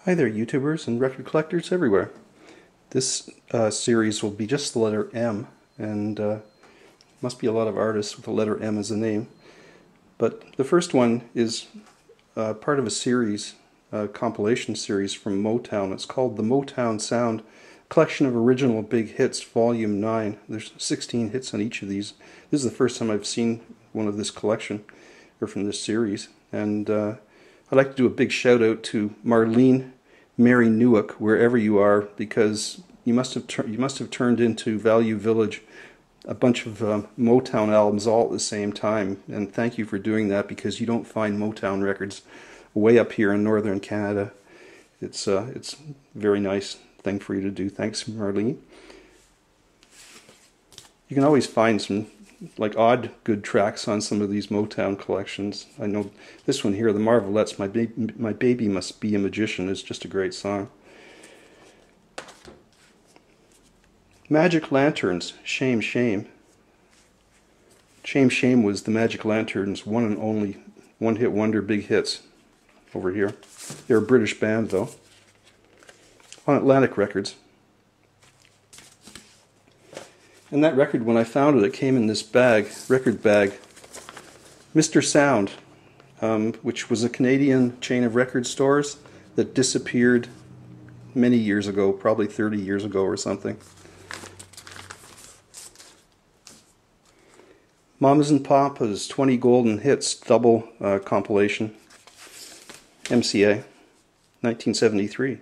Hi there, YouTubers and record collectors everywhere. This series will be just the letter M, and must be a lot of artists with the letter M as a name. But the first one is part of a series, a compilation series from Motown. It's called the Motown Sound Collection of Original Big Hits, Volume 9. There's 16 hits on each of these. This is the first time I've seen one of this collection, or from this series. And I'd like to do a big shout out to Marlene Mary Newick, wherever you are, because you must have turned into Value Village a bunch of Motown albums all at the same time, and thank you for doing that, because you don't find Motown records way up here in northern Canada. It's a very nice thing for you to do. Thanks, Marlene. You can always find some odd good tracks on some of these Motown collections. I know this one here, The Marvelettes, My Baby Must Be a Magician, is just a great song. Magic Lanterns, Shame Shame. Shame Shame was the Magic Lanterns' one and only one-hit wonder big hits over here. They're a British band though, on Atlantic Records. And that record, when I found it, it came in this bag, record bag, Mr. Sound, which was a Canadian chain of record stores that disappeared many years ago, probably 30 years ago or something. Mamas and Papas 20 Golden Hits double compilation, MCA, 1973.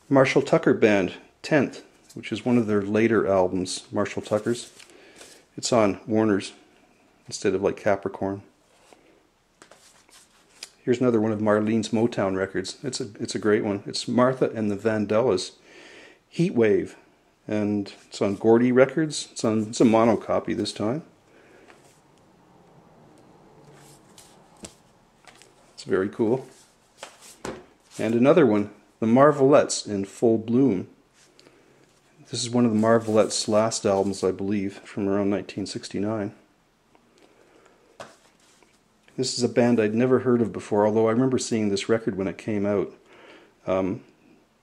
Marshall Tucker Band, 10th, which is one of their later albums, Marshall Tucker's. It's on Warner's instead of like Capricorn. Here's another one of Marlene's Motown records. It's a great one. It's Martha and the Vandellas, Heat Wave, and it's on Gordy Records. It's a mono copy this time. It's very cool. And another one, The Marvelettes in Full Bloom. This is one of the Marvelettes' last albums, I believe, from around 1969. This is a band I'd never heard of before, although I remember seeing this record when it came out.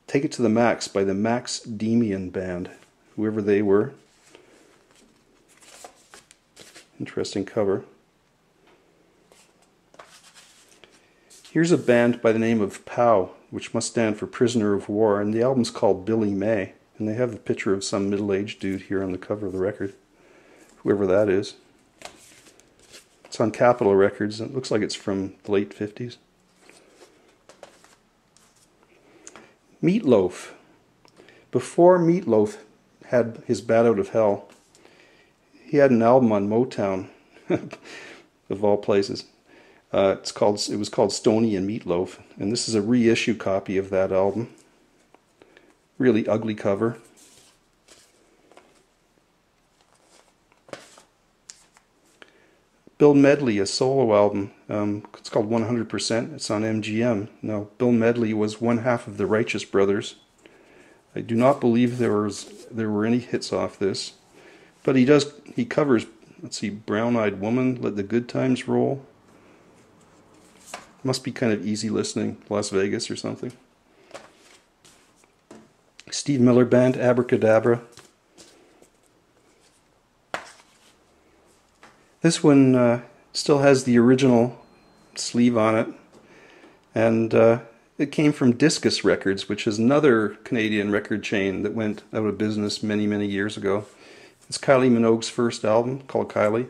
Take It to the Max by the Max Demian Band, whoever they were. Interesting cover. Here's a band by the name of POW, which must stand for Prisoner of War, and the album's called Billy May. And they have the picture of some middle-aged dude here on the cover of the record, whoever that is. It's on Capitol Records, and it looks like it's from the late 50s. Meatloaf. Before Meatloaf had his Bat Out of Hell, he had an album on Motown, of all places. It was called Stoney and Meatloaf, and this is a reissue copy of that album. Really ugly cover. Bill Medley, a solo album. It's called 100%. It's on MGM. Now, Bill Medley was one half of the Righteous Brothers. I do not believe there were any hits off this, but he covers, let's see, Brown Eyed Woman, Let the Good Times Roll. Must be kind of easy listening, Las Vegas or something. Steve Miller Band, Abracadabra. This one still has the original sleeve on it, and it came from Discus Records, which is another Canadian record chain that went out of business many, many years ago. It's Kylie Minogue's first album, called Kylie,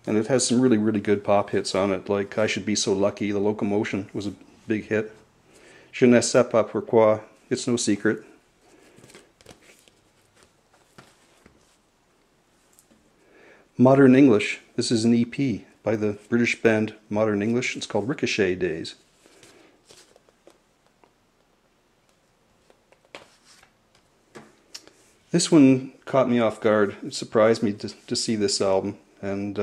and it has some really, really good pop hits on it, like I Should Be So Lucky, The Locomotion was a big hit. Je ne sais pas pourquoi, It's No Secret. Modern English. This is an EP by the British band Modern English. It's called Ricochet Days. This one caught me off guard. It surprised me to see this album. And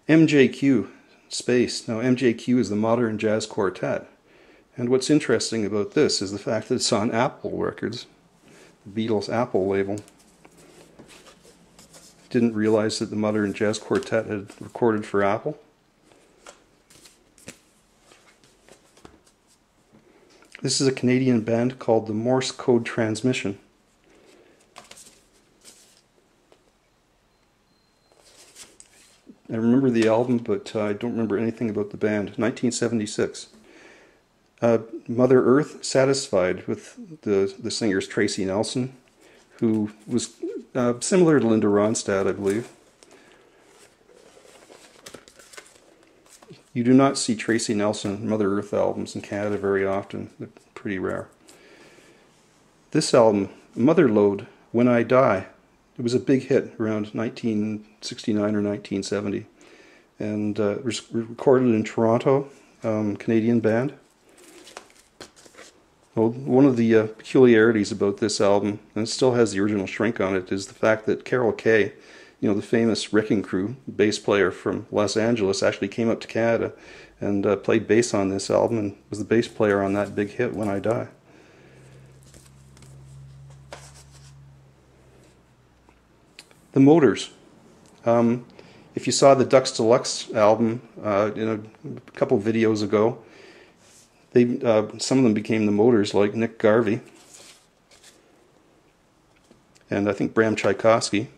MJQ, Space. Now MJQ is the Modern Jazz Quartet. And what's interesting about this is the fact that it's on Apple Records, the Beatles' Apple label. Didn't realize that the Modern Jazz Quartet had recorded for Apple. This is a Canadian band called the Morse Code Transmission. I remember the album, but I don't remember anything about the band. 1976. Mother Earth, Satisfied, with the singers Tracy Nelson, who was similar to Linda Ronstadt, I believe. You do not see Tracy Nelson Mother Earth albums in Canada very often. They're pretty rare. This album, Motherlode, When I Die, it was a big hit around 1969 or 1970. And it was recorded in Toronto, Canadian band. Well, one of the peculiarities about this album, and it still has the original Shrink on it, is the fact that Carol Kaye, you know, the famous Wrecking Crew bass player from Los Angeles, actually came up to Canada and played bass on this album and was the bass player on that big hit, When I Die. The Motors. If you saw the Dux Deluxe album in a couple videos ago, some of them became the Motors, like Nick Garvey and I think Bram Tchaikovsky.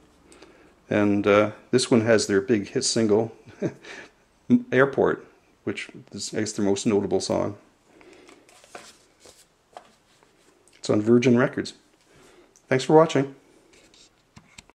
And this one has their big hit single, Airport, which is, I guess, their most notable song. It's on Virgin Records. Thanks for watching.